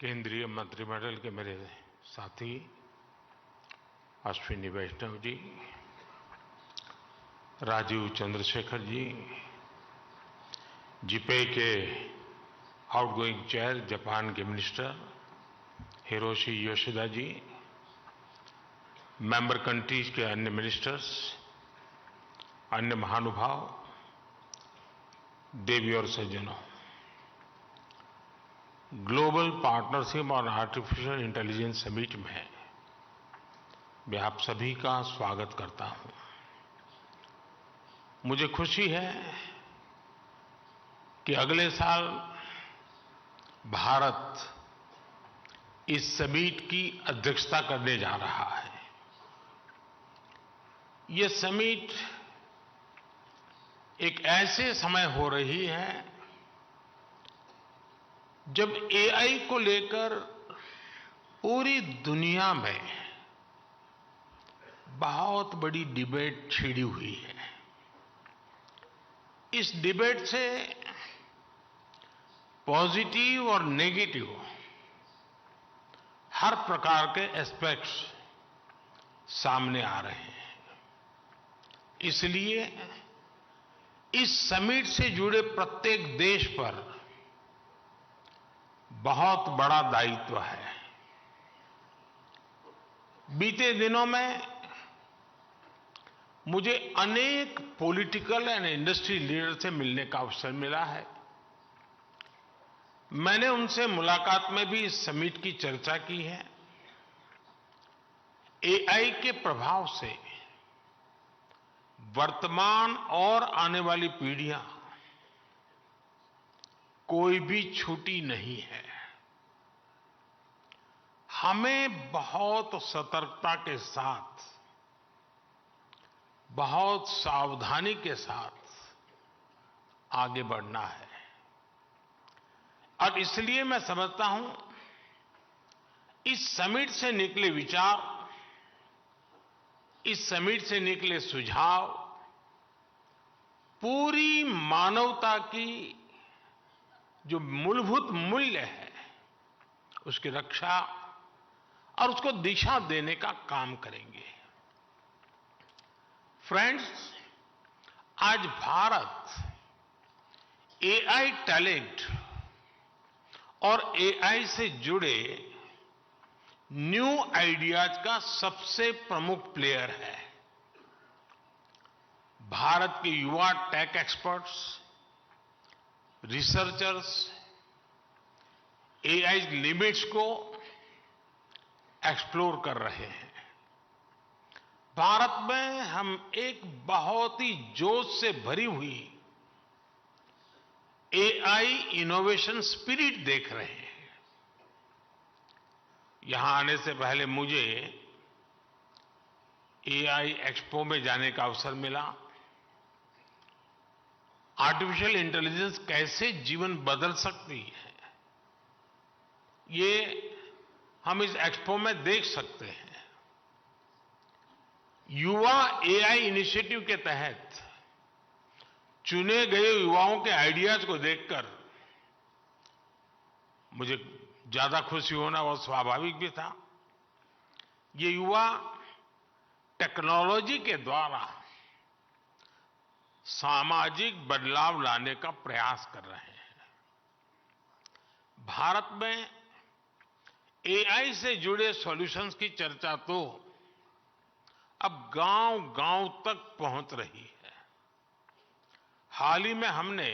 केंद्रीय मंत्रिमंडल के मेरे साथी अश्विनी वैष्णव जी, राजीव चंद्रशेखर जी, जिपे के आउटगोइंग चेयर जापान के मिनिस्टर हिरोशी योशिदा जी, मेंबर कंट्रीज के अन्य मिनिस्टर्स, अन्य महानुभाव, देवी और सज्जनों, ग्लोबल पार्टनरशिप और आर्टिफिशियल इंटेलिजेंस समिट में मैं आप सभी का स्वागत करता हूं। मुझे खुशी है कि अगले साल भारत इस समिट की अध्यक्षता करने जा रहा है। ये समिट एक ऐसे समय हो रही है जब एआई को लेकर पूरी दुनिया में बहुत बड़ी डिबेट छिड़ी हुई है। इस डिबेट से पॉजिटिव और नेगेटिव हर प्रकार के एस्पेक्ट्स सामने आ रहे हैं। इसलिए इस समिट से जुड़े प्रत्येक देश पर बहुत बड़ा दायित्व है। बीते दिनों में मुझे अनेक पॉलिटिकल एंड इंडस्ट्री लीडर से मिलने का अवसर मिला है। मैंने उनसे मुलाकात में भी इस समिट की चर्चा की है। एआई के प्रभाव से वर्तमान और आने वाली पीढ़ियां कोई भी छूटी नहीं है। हमें बहुत सतर्कता के साथ, बहुत सावधानी के साथ आगे बढ़ना है। और इसलिए मैं समझता हूं इस समिट से निकले विचार, इस समिट से निकले सुझाव पूरी मानवता की जो मूलभूत मूल्य है उसकी रक्षा और उसको दिशा देने का काम करेंगे। फ्रेंड्स, आज भारत एआई टैलेंट और एआई से जुड़े न्यू आइडियाज का सबसे प्रमुख प्लेयर है। भारत के युवा tech experts, researchers AI limits को एक्सप्लोर कर रहे हैं। भारत में हम एक बहुत ही जोश से भरी हुई एआई इनोवेशन स्पिरिट देख रहे हैं। यहां आने से पहले मुझे एआई एक्सपो में जाने का अवसर मिला। आर्टिफिशियल इंटेलिजेंस कैसे जीवन बदल सकती है, ये हम इस एक्सपो में देख सकते हैं। युवा एआई इनिशिएटिव के तहत चुने गए युवाओं के आइडियाज को देखकर मुझे ज्यादा खुशी होना वो स्वाभाविक भी था। ये युवा टेक्नोलॉजी के द्वारा सामाजिक बदलाव लाने का प्रयास कर रहे हैं। भारत में एआई से जुड़े सॉल्यूशंस की चर्चा तो अब गांव-गांव तक पहुंच रही है। हाल ही में हमने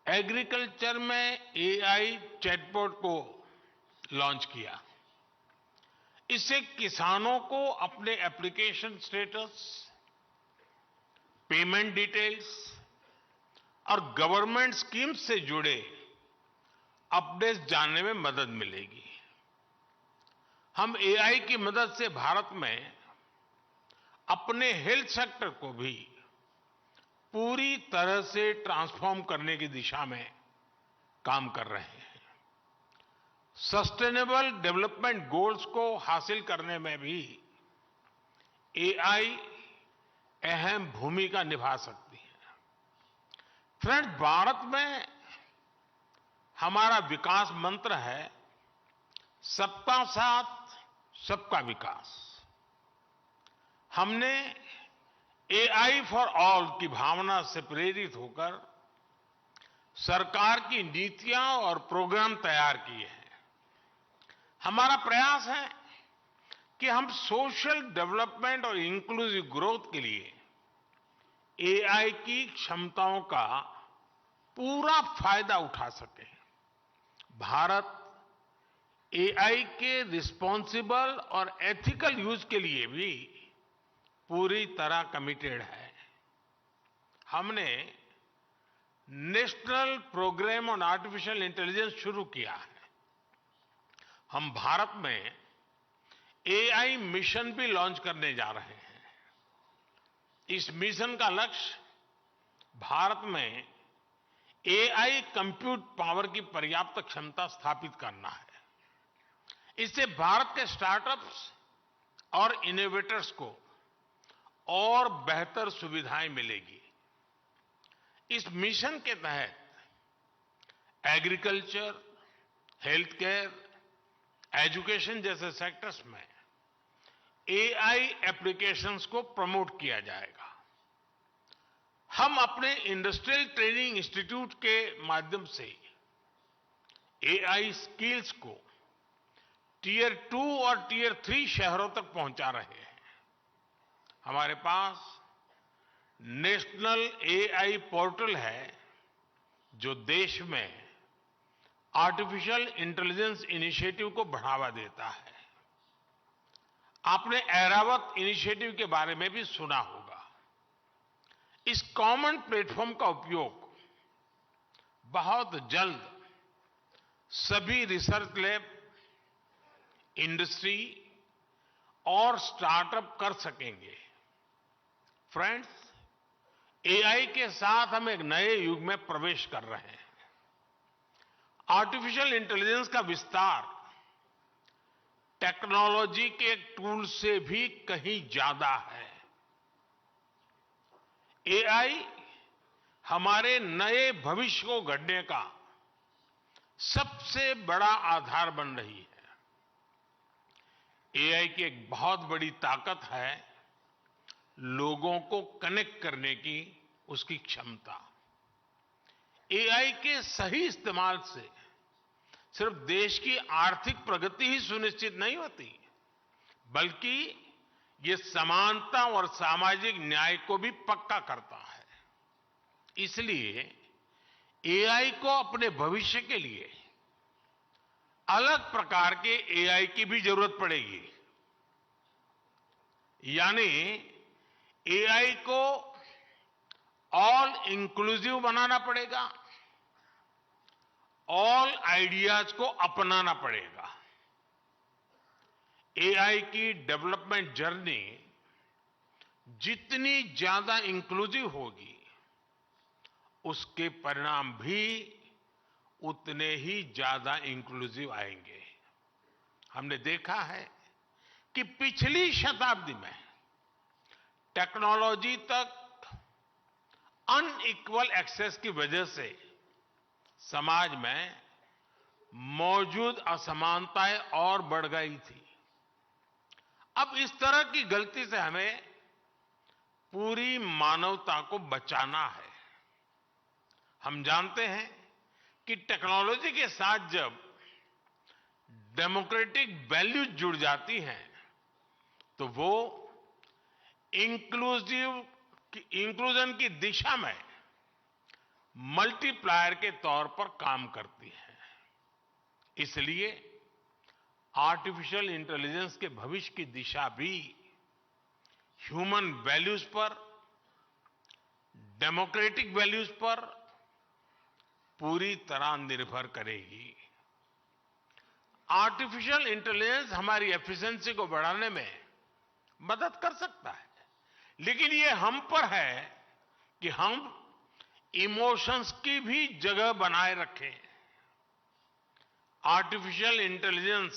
एग्रीकल्चर में एआई चैटबॉट को लॉन्च किया। इससे किसानों को अपने एप्लीकेशन स्टेटस, पेमेंट डिटेल्स और गवर्नमेंट स्कीम्स से जुड़े अपडेट्स जानने में मदद मिलेगी। हम एआई की मदद से भारत में अपने हेल्थ सेक्टर को भी पूरी तरह से ट्रांसफॉर्म करने की दिशा में काम कर रहे हैं। सस्टेनेबल डेवलपमेंट गोल्स को हासिल करने में भी एआई अहम भूमिका निभा सकती है। फ्रेंड्स, भारत में हमारा विकास मंत्र है सबका साथ सबका विकास। हमने एआई फॉर ऑल की भावना से प्रेरित होकर सरकार की नीतियां और प्रोग्राम तैयार किए हैं। हमारा प्रयास है कि हम सोशल डेवलपमेंट और इंक्लूसिव ग्रोथ के लिए एआई की क्षमताओं का पूरा फायदा उठा सकें। भारत एआई के रिस्पॉन्सिबल और एथिकल यूज के लिए भी पूरी तरह कमिटेड है। हमने national programme on artificial intelligence शुरू किया है। हम भारत में एआई मिशन भी लॉन्च करने जा रहे हैं। इस मिशन का लक्ष्य भारत में एआई कंप्यूट पावर की पर्याप्त क्षमता स्थापित करना है। इससे भारत के स्टार्टअप्स और इनोवेटर्स को और बेहतर सुविधाएं मिलेगी। इस मिशन के तहत एग्रीकल्चर, हेल्थ केयर, एजुकेशन जैसे सेक्टर्स में एआई एप्लीकेशंस को प्रमोट किया जाएगा। हम अपने इंडस्ट्रियल ट्रेनिंग इंस्टीट्यूट के माध्यम से एआई स्किल्स को टियर 2 और टियर 3 शहरों तक पहुंचा रहे हैं। हमारे पास नेशनल एआई पोर्टल है जो देश में आर्टिफिशियल इंटेलिजेंस इनिशिएटिव को बढ़ावा देता है। आपने ऐरावत इनिशिएटिव के बारे में भी सुना होगा। इस कॉमन प्लेटफॉर्म का उपयोग बहुत जल्द सभी रिसर्च लैब, इंडस्ट्री और स्टार्टअप कर सकेंगे। फ्रेंड्स, एआई के साथ हम एक नए युग में प्रवेश कर रहे हैं। आर्टिफिशियल इंटेलिजेंस का विस्तार टेक्नोलॉजी के टूल से भी कहीं ज्यादा है। एआई हमारे नए भविष्य को गढ़ने का सबसे बड़ा आधार बन रही है। एआई की एक बहुत बड़ी ताकत है लोगों को कनेक्ट करने की उसकी क्षमता। एआई के सही इस्तेमाल से सिर्फ देश की आर्थिक प्रगति ही सुनिश्चित नहीं होती, बल्कि ये समानता और सामाजिक न्याय को भी पक्का करता है। इसलिए एआई को अपने भविष्य के लिए अलग प्रकार के एआई की भी जरूरत पड़ेगी। यानी एआई को ऑल इंक्लूसिव बनाना पड़ेगा, ऑल आइडियाज को अपनाना पड़ेगा। एआई की डेवलपमेंट जर्नी जितनी ज्यादा इंक्लूसिव होगी, उसके परिणाम भी उतने ही ज्यादा इंक्लूसिव आएंगे। हमने देखा है कि पिछली शताब्दी में टेक्नोलॉजी तक अनइक्वल एक्सेस की वजह से समाज में मौजूद असमानताएं और बढ़ गई थी। अब इस तरह की गलती से हमें पूरी मानवता को बचाना है। हम जानते हैं कि टेक्नोलॉजी के साथ जब डेमोक्रेटिक वैल्यूज जुड़ जाती हैं तो वो इंक्लूजन की दिशा में मल्टीप्लायर के तौर पर काम करती है। इसलिए आर्टिफिशियल इंटेलिजेंस के भविष्य की दिशा भी ह्यूमन वैल्यूज पर, डेमोक्रेटिक वैल्यूज पर पूरी तरह निर्भर करेगी। आर्टिफिशियल इंटेलिजेंस हमारी एफिशिएंसी को बढ़ाने में मदद कर सकता है, लेकिन ये हम पर है कि हम इमोशंस की भी जगह बनाए रखें। आर्टिफिशियल इंटेलिजेंस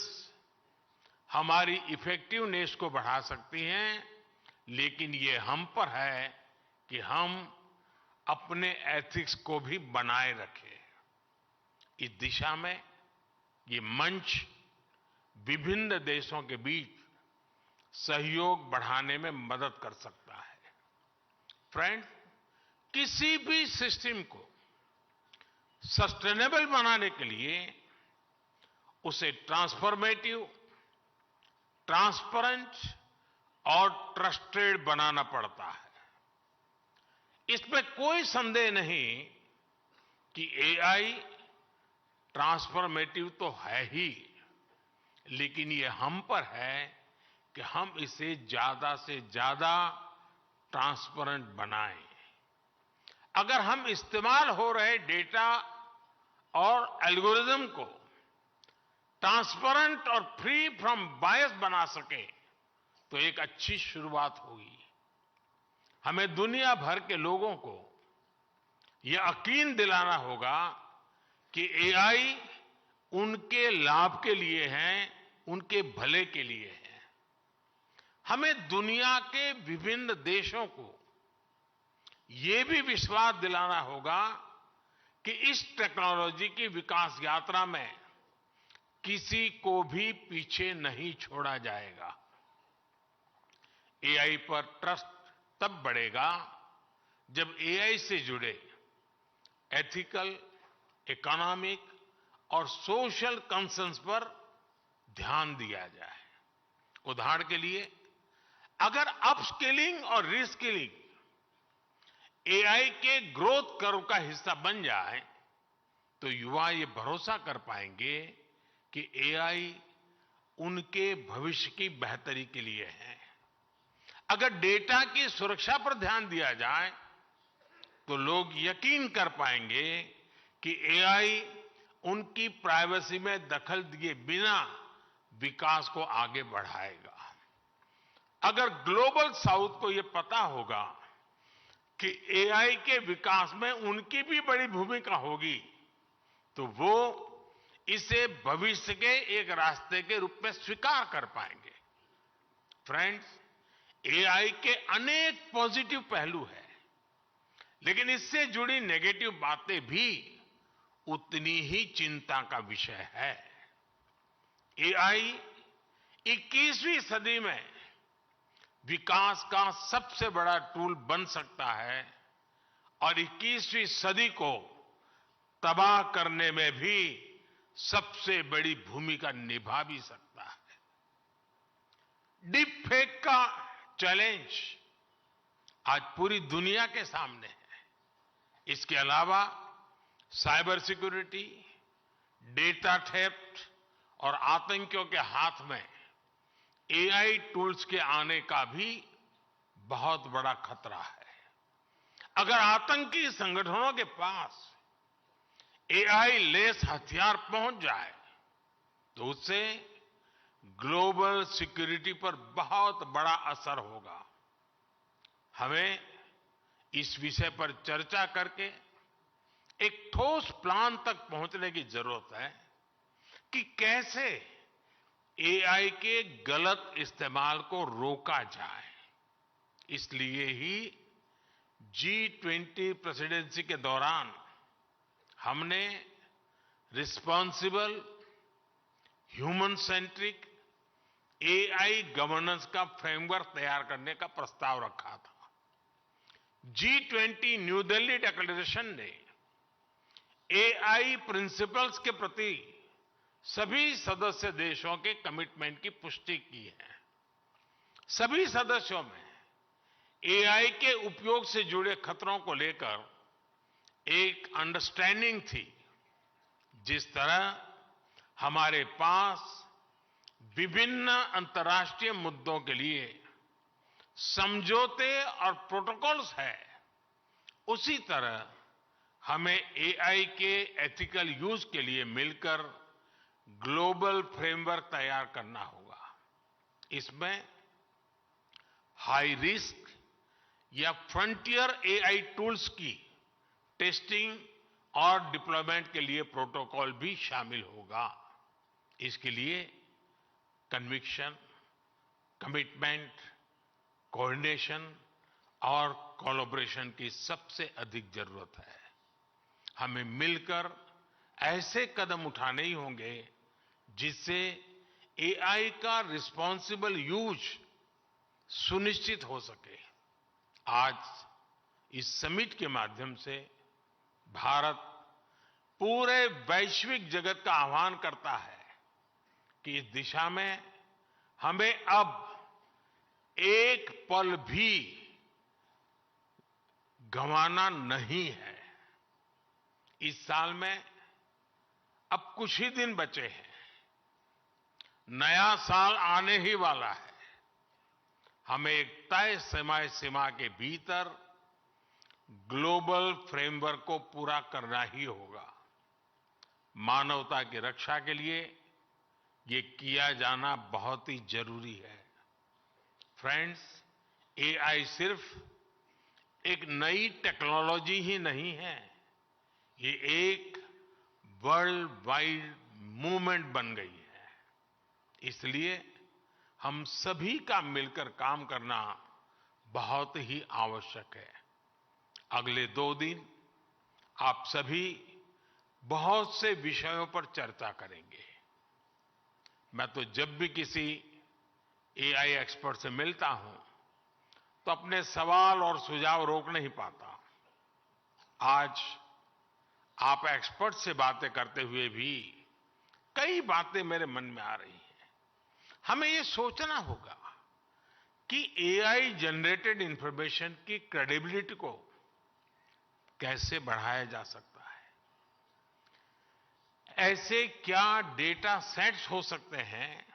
हमारी इफेक्टिवनेस को बढ़ा सकती है, लेकिन ये हम पर है कि हम अपने एथिक्स को भी बनाए रखें। इस दिशा में ये मंच विभिन्न देशों के बीच सहयोग बढ़ाने में मदद कर सकता है। फ्रेंड्स, किसी भी सिस्टम को सस्टेनेबल बनाने के लिए उसे ट्रांसफॉर्मेटिव, ट्रांसपेरेंट और ट्रस्टेड बनाना पड़ता है। इसमें कोई संदेह नहीं कि एआई ट्रांसफॉर्मेटिव तो है ही, लेकिन ये हम पर है कि हम इसे ज्यादा से ज्यादा ट्रांसपेरेंट बनाएं। अगर हम इस्तेमाल हो रहे डेटा और एल्गोरिदम को ट्रांसपेरेंट और फ्री फ्रॉम बायस बना सके तो एक अच्छी शुरुआत होगी। हमें दुनिया भर के लोगों को यह यकीन दिलाना होगा कि एआई उनके लाभ के लिए है, उनके भले के लिए है। हमें दुनिया के विभिन्न देशों को ये भी विश्वास दिलाना होगा कि इस टेक्नोलॉजी की विकास यात्रा में किसी को भी पीछे नहीं छोड़ा जाएगा। एआई पर ट्रस्ट तब बढ़ेगा जब एआई से जुड़े एथिकल, इकोनॉमिक और सोशल कंसर्न्स पर ध्यान दिया जाए। उदाहरण के लिए, अगर अपस्किलिंग और रीस्किलिंग एआई के ग्रोथ कर्व का हिस्सा बन जाए तो युवा ये भरोसा कर पाएंगे कि एआई उनके भविष्य की बेहतरी के लिए है। अगर डेटा की सुरक्षा पर ध्यान दिया जाए तो लोग यकीन कर पाएंगे कि एआई उनकी प्राइवेसी में दखल दिए बिना विकास को आगे बढ़ाएगा। अगर ग्लोबल साउथ को यह पता होगा कि एआई के विकास में उनकी भी बड़ी भूमिका होगी तो वो इसे भविष्य के एक रास्ते के रूप में स्वीकार कर पाएंगे। फ्रेंड्स, एआई के अनेक पॉजिटिव पहलू हैं, लेकिन इससे जुड़ी नेगेटिव बातें भी उतनी ही चिंता का विषय है। एआई 21वीं सदी में विकास का सबसे बड़ा टूल बन सकता है और 21वीं सदी को तबाह करने में भी सबसे बड़ी भूमिका निभा भी सकता है। डीप फेक का चैलेंज आज पूरी दुनिया के सामने है। इसके अलावा साइबर सिक्योरिटी, डेटा थेफ्ट और आतंकियों के हाथ में एआई टूल्स के आने का भी बहुत बड़ा खतरा है। अगर आतंकी संगठनों के पास एआई लेस हथियार पहुंच जाए तो उससे ग्लोबल सिक्योरिटी पर बहुत बड़ा असर होगा। हमें इस विषय पर चर्चा करके एक ठोस प्लान तक पहुंचने की जरूरत है कि कैसे एआई के गलत इस्तेमाल को रोका जाए। इसलिए ही G20 प्रेसिडेंसी के दौरान हमने responsible, human centric AI governance का फ्रेमवर्क तैयार करने का प्रस्ताव रखा था। G20 न्यू दिल्ली डिक्लेरेशन ने एआई प्रिंसिपल्स के प्रति सभी सदस्य देशों के कमिटमेंट की पुष्टि की है। सभी सदस्यों में एआई के उपयोग से जुड़े खतरों को लेकर एक अंडरस्टैंडिंग थी। जिस तरह हमारे पास विभिन्न अंतर्राष्ट्रीय मुद्दों के लिए समझौते और प्रोटोकॉल्स है, उसी तरह हमें एआई के एथिकल यूज के लिए मिलकर ग्लोबल फ्रेमवर्क तैयार करना होगा। इसमें हाई रिस्क या फ्रंटियर एआई टूल्स की टेस्टिंग और डिप्लॉयमेंट के लिए प्रोटोकॉल भी शामिल होगा। इसके लिए कन्विक्शन, कमिटमेंट, कोऑर्डिनेशन और कोलैबोरेशन की सबसे अधिक जरूरत है। हमें मिलकर ऐसे कदम उठाने ही होंगे जिससे एआई का रिस्पॉन्सिबल यूज सुनिश्चित हो सके। आज इस समिट के माध्यम से भारत पूरे वैश्विक जगत का आह्वान करता है कि इस दिशा में हमें अब एक पल भी गंवाना नहीं है। इस साल में अब कुछ ही दिन बचे हैं, नया साल आने ही वाला है। हमें एक तय समय सीमा के भीतर ग्लोबल फ्रेमवर्क को पूरा करना ही होगा। मानवता की रक्षा के लिए ये किया जाना बहुत ही जरूरी है। फ्रेंड्स, एआई सिर्फ एक नई टेक्नोलॉजी ही नहीं है, ये एक वर्ल्ड वाइड मूवमेंट बन गई है। इसलिए हम सभी का मिलकर काम करना बहुत ही आवश्यक है। अगले 2 दिन आप सभी बहुत से विषयों पर चर्चा करेंगे। मैं तो जब भी किसी एआई एक्सपर्ट से मिलता हूं तो अपने सवाल और सुझाव रोक नहीं पाता। आज आप एक्सपर्ट से बातें करते हुए भी कई बातें मेरे मन में आ रही हैं। हमें ये सोचना होगा कि एआई जनरेटेड इंफॉर्मेशन की क्रेडिबिलिटी को कैसे बढ़ाया जा सकता है। ऐसे क्या डेटा सेट्स हो सकते हैं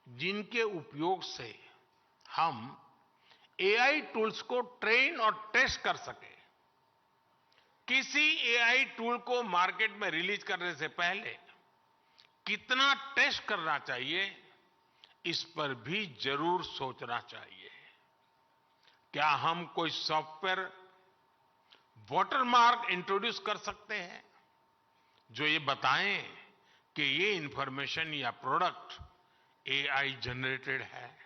जिनके उपयोग से हम एआई टूल्स को ट्रेन और टेस्ट कर सकें। किसी एआई टूल को मार्केट में रिलीज करने से पहले कितना टेस्ट करना चाहिए, इस पर भी जरूर सोचना चाहिए। क्या हम कोई सॉफ्टवेयर वाटरमार्क इंट्रोड्यूस कर सकते हैं जो ये बताएं कि ये इंफॉर्मेशन या प्रोडक्ट एआई जनरेटेड है।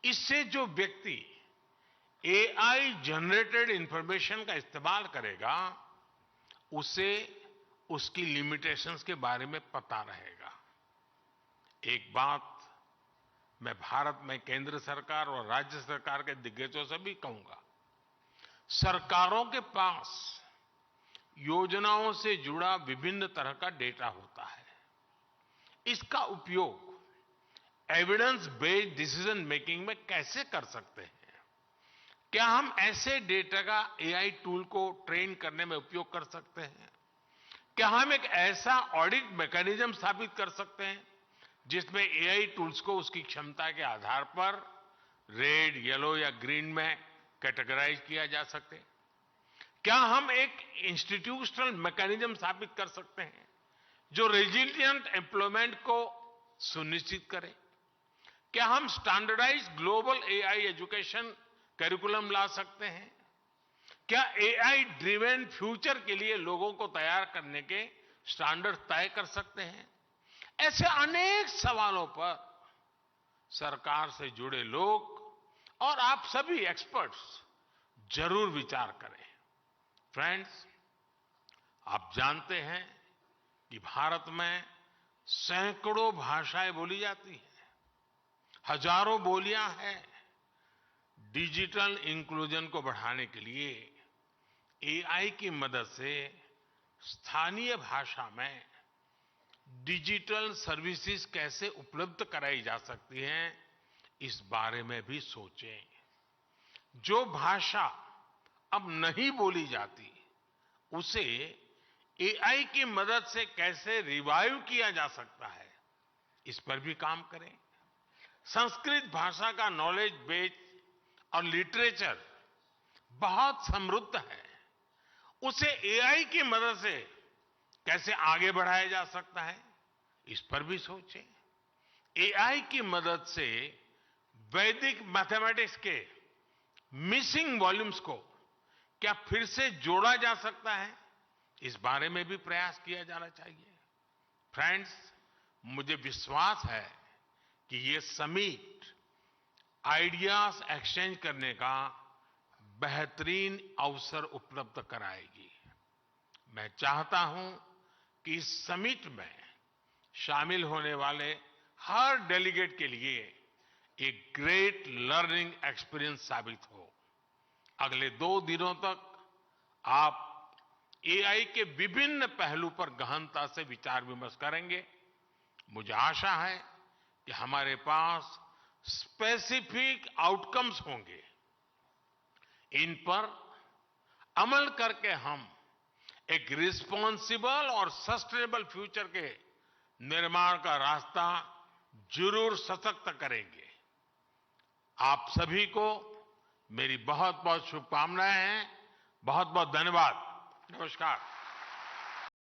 इससे जो व्यक्ति एआई जनरेटेड इंफॉर्मेशन का इस्तेमाल करेगा उसे उसकी लिमिटेशंस के बारे में पता रहेगा। एक बात मैं भारत में केंद्र सरकार और राज्य सरकार के दिग्गजों से भी कहूंगा, सरकारों के पास योजनाओं से जुड़ा विभिन्न तरह का डेटा होता है। इसका उपयोग एविडेंस बेस्ड डिसीजन मेकिंग में कैसे कर सकते हैं? क्या हम ऐसे डेटा का एआई टूल को ट्रेन करने में उपयोग कर सकते हैं? क्या हम एक ऐसा ऑडिट मैकेनिज्म स्थापित कर सकते हैं जिसमें एआई टूल्स को उसकी क्षमता के आधार पर रेड, येलो या ग्रीन में कैटेगराइज किया जा सके? क्या हम एक इंस्टीट्यूशनल मैकेनिज्म स्थापित कर सकते हैं जो रेजिलिएंट एम्प्लॉयमेंट को सुनिश्चित करे? क्या हम standardise global AI education curriculum ला सकते हैं? क्या एआई ड्रिवन फ्यूचर के लिए लोगों को तैयार करने के स्टैंडर्ड तय कर सकते हैं? ऐसे अनेक सवालों पर सरकार से जुड़े लोग और आप सभी एक्सपर्ट्स जरूर विचार करें। फ्रेंड्स, आप जानते हैं कि भारत में सैकड़ों भाषाएं बोली जाती हैं, हजारों बोलियां हैं। डिजिटल इंक्लूजन को बढ़ाने के लिए एआई की मदद से स्थानीय भाषा में डिजिटल सर्विसेज कैसे उपलब्ध कराई जा सकती हैं, इस बारे में भी सोचें। जो भाषा अब नहीं बोली जाती उसे एआई की मदद से कैसे रिवाइव किया जा सकता है, इस पर भी काम करें। संस्कृत भाषा का नॉलेज बेस और लिटरेचर बहुत समृद्ध है, उसे एआई की मदद से कैसे आगे बढ़ाया जा सकता है, इस पर भी सोचें। एआई की मदद से वैदिक मैथमेटिक्स के मिसिंग वॉल्यूम्स को क्या फिर से जोड़ा जा सकता है, इस बारे में भी प्रयास किया जाना चाहिए। फ्रेंड्स, मुझे विश्वास है कि ये समिट आइडियाज एक्सचेंज करने का बेहतरीन अवसर उपलब्ध कराएगी। मैं चाहता हूं कि इस समिट में शामिल होने वाले हर डेलीगेट के लिए एक ग्रेट लर्निंग एक्सपीरियंस साबित हो। अगले 2 दिनों तक आप एआई के विभिन्न पहलू पर गहनता से विचार विमर्श करेंगे। मुझे आशा है कि हमारे पास स्पेसिफिक आउटकम्स होंगे। इन पर अमल करके हम एक रिस्पॉन्सिबल और सस्टेनेबल फ्यूचर के निर्माण का रास्ता जरूर सशक्त करेंगे। आप सभी को मेरी बहुत बहुत शुभकामनाएं हैं। बहुत बहुत धन्यवाद। नमस्कार।